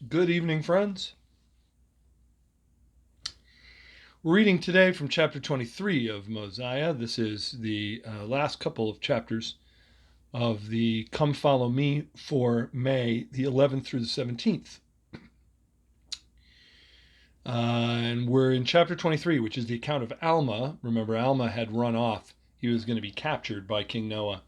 Good evening, friends. We're reading today from chapter 23 of Mosiah. This is the last couple of chapters of the Come Follow Me for May the 11th through the 17th. And we're in chapter 23, which is the account of Alma. Remember, Alma had run off. He was going to be captured by King Noah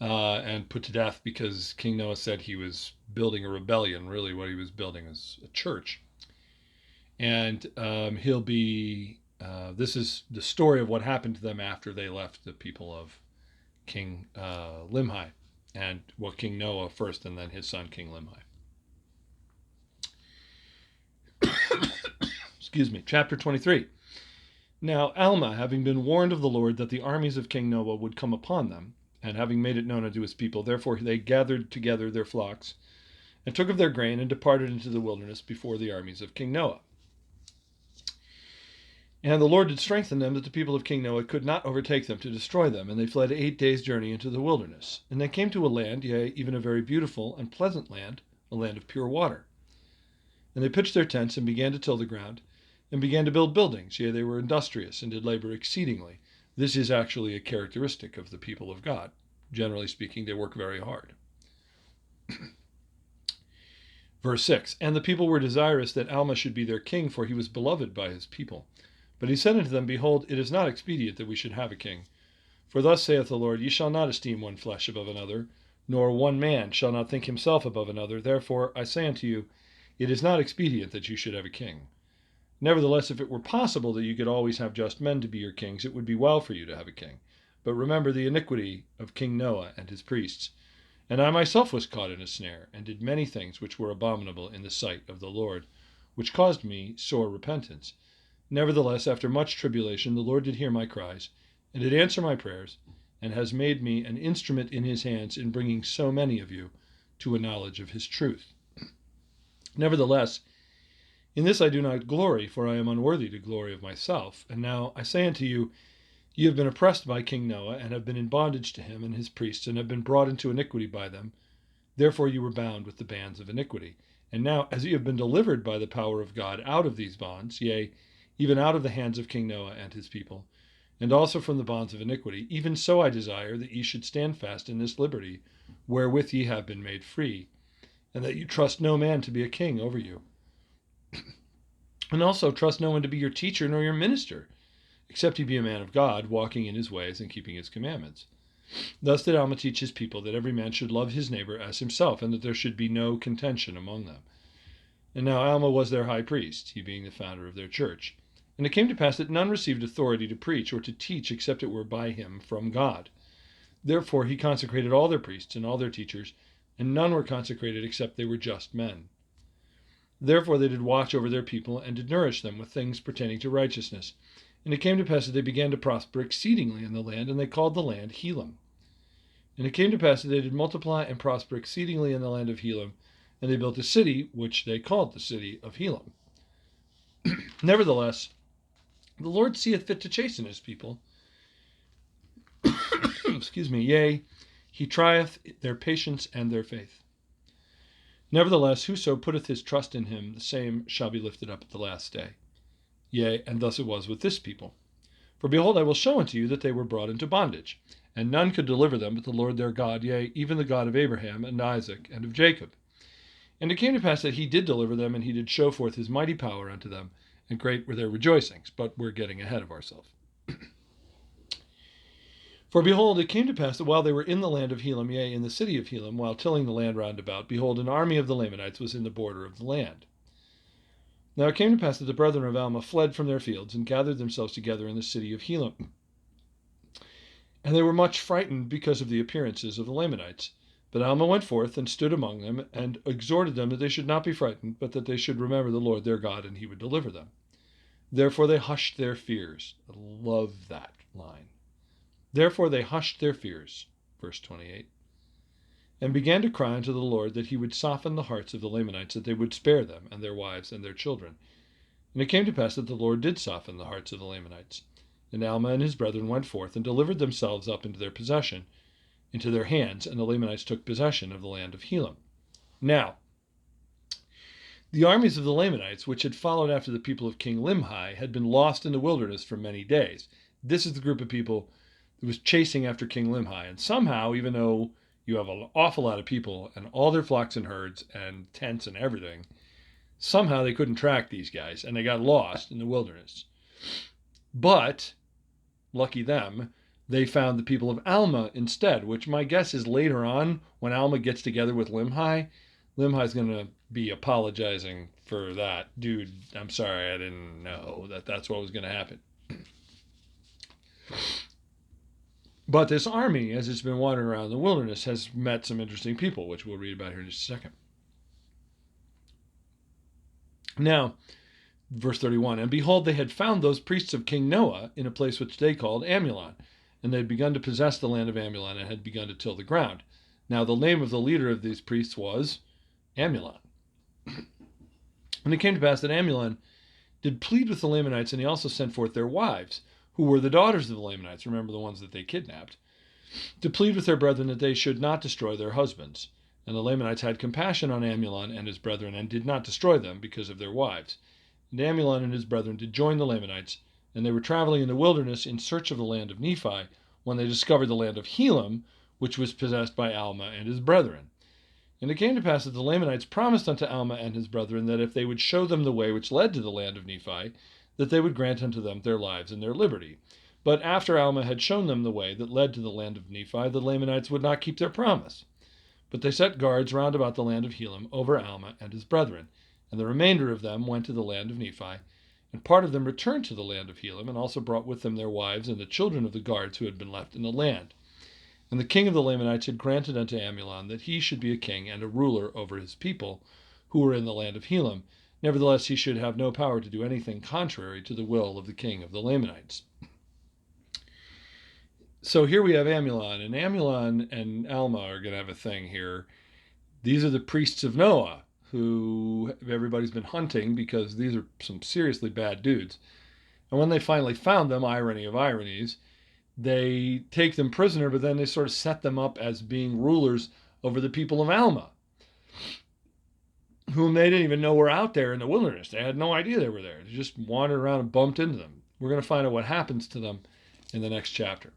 and put to death because King Noah said he was building a rebellion. Really, what he was building was a church. And he'll be. This is the story of what happened to them after they left the people of King Limhi, and King Noah first, and then his son King Limhi. Excuse me. Chapter 23. Now Alma, having been warned of the Lord that the armies of King Noah would come upon them, and having made it known unto his people, therefore they gathered together their flocks, and took of their grain, and departed into the wilderness before the armies of King Noah. And the Lord did strengthen them, that the people of King Noah could not overtake them to destroy them. And they fled 8 days' journey into the wilderness. And they came to a land, yea, even a very beautiful and pleasant land, a land of pure water. And they pitched their tents, and began to till the ground, and began to build buildings. Yea, they were industrious, and did labor exceedingly. This is actually a characteristic of the people of God. Generally speaking, they work very hard. Verse 6, And the people were desirous that Alma should be their king, for he was beloved by his people. But he said unto them, Behold, it is not expedient that we should have a king. For thus saith the Lord, Ye shall not esteem one flesh above another, nor one man shall not think himself above another. Therefore I say unto you, it is not expedient that you should have a king. Nevertheless, if it were possible that you could always have just men to be your kings, it would be well for you to have a king. But remember the iniquity of King Noah and his priests. And I myself was caught in a snare, and did many things which were abominable in the sight of the Lord, which caused me sore repentance. Nevertheless, after much tribulation, the Lord did hear my cries, and did answer my prayers, and has made me an instrument in his hands in bringing so many of you to a knowledge of his truth. Nevertheless, in this I do not glory, for I am unworthy to glory of myself. And now I say unto you, ye have been oppressed by King Noah, and have been in bondage to him and his priests, and have been brought into iniquity by them. Therefore you were bound with the bands of iniquity. And now, as ye have been delivered by the power of God out of these bonds, yea, even out of the hands of King Noah and his people, and also from the bonds of iniquity, even so I desire that ye should stand fast in this liberty, wherewith ye have been made free, and that you trust no man to be a king over you. And also trust no one to be your teacher nor your minister, except he be a man of God, walking in his ways and keeping his commandments. Thus did Alma teach his people that every man should love his neighbor as himself, and that there should be no contention among them. And now Alma was their high priest, he being the founder of their church. And it came to pass that none received authority to preach or to teach except it were by him from God. Therefore he consecrated all their priests and all their teachers, and none were consecrated except they were just men. Therefore they did watch over their people, and did nourish them with things pertaining to righteousness. And it came to pass that they began to prosper exceedingly in the land, and they called the land Helam. And it came to pass that they did multiply and prosper exceedingly in the land of Helam, and they built a city, which they called the city of Helam. Nevertheless, the Lord seeth fit to chasten his people. Excuse me, yea, he trieth their patience and their faith. Nevertheless, whoso putteth his trust in him, the same shall be lifted up at the last day. Yea, and thus it was with this people. For behold, I will show unto you that they were brought into bondage, and none could deliver them but the Lord their God, yea, even the God of Abraham and Isaac and of Jacob. And it came to pass that he did deliver them, and he did show forth his mighty power unto them, and great were their rejoicings. But we're getting ahead of ourselves. For behold, it came to pass that while they were in the land of Helam, yea, in the city of Helam, while tilling the land round about, behold, an army of the Lamanites was in the border of the land. Now it came to pass that the brethren of Alma fled from their fields, and gathered themselves together in the city of Helam. And they were much frightened because of the appearances of the Lamanites. But Alma went forth and stood among them, and exhorted them that they should not be frightened, but that they should remember the Lord their God, and he would deliver them. Therefore they hushed their fears. I love that line. Therefore they hushed their fears, verse 28, and began to cry unto the Lord that he would soften the hearts of the Lamanites, that they would spare them, and their wives, and their children. And it came to pass that the Lord did soften the hearts of the Lamanites. And Alma and his brethren went forth, and delivered themselves up into their possession, into their hands, and the Lamanites took possession of the land of Helam. Now, The armies of the Lamanites, which had followed after the people of King Limhi, had been lost in the wilderness for many days. This is the group of people that was chasing after King Limhi. And somehow, even though you have an awful lot of people and all their flocks and herds and tents and everything, somehow they couldn't track these guys and they got lost in the wilderness. But, lucky them, they found the people of Alma instead, which my guess is later on when Alma gets together with Limhi, Limhi's going to be apologizing for that. Dude, I'm sorry, I didn't know that that's what was going to happen. But this army, as it's been wandering around the wilderness, has met some interesting people, which we'll read about here in just a second. Now, verse 31, and behold, they had found those priests of King Noah in a place which they called Amulon, and they had begun to possess the land of Amulon and had begun to till the ground. Now, the name of the leader of these priests was Amulon. And it came to pass that Amulon did plead with the Lamanites, and he also sent forth their wives, who were the daughters of the Lamanites, remember the ones that they kidnapped, to plead with their brethren that they should not destroy their husbands. And the Lamanites had compassion on Amulon and his brethren, and did not destroy them because of their wives. And Amulon and his brethren did join the Lamanites, and they were traveling in the wilderness in search of the land of Nephi, when they discovered the land of Helam, which was possessed by Alma and his brethren. And it came to pass that the Lamanites promised unto Alma and his brethren that if they would show them the way which led to the land of Nephi, that they would grant unto them their lives and their liberty. But after Alma had shown them the way that led to the land of Nephi, the Lamanites would not keep their promise. But they set guards round about the land of Helam over Alma and his brethren, and the remainder of them went to the land of Nephi, and part of them returned to the land of Helam, and also brought with them their wives and the children of the guards who had been left in the land. And the king of the Lamanites had granted unto Amulon that he should be a king and a ruler over his people, who were in the land of Helam. Nevertheless, he should have no power to do anything contrary to the will of the king of the Lamanites. So here we have Amulon, and Amulon and Alma are going to have a thing here. These are the priests of Noah, who everybody's been hunting because these are some seriously bad dudes. And when they finally found them, irony of ironies, they take them prisoner, but then they sort of set them up as being rulers over the people of Alma, whom they didn't even know were out there in the wilderness. They had no idea they were there. They just wandered around and bumped into them. We're going to find out what happens to them in the next chapter.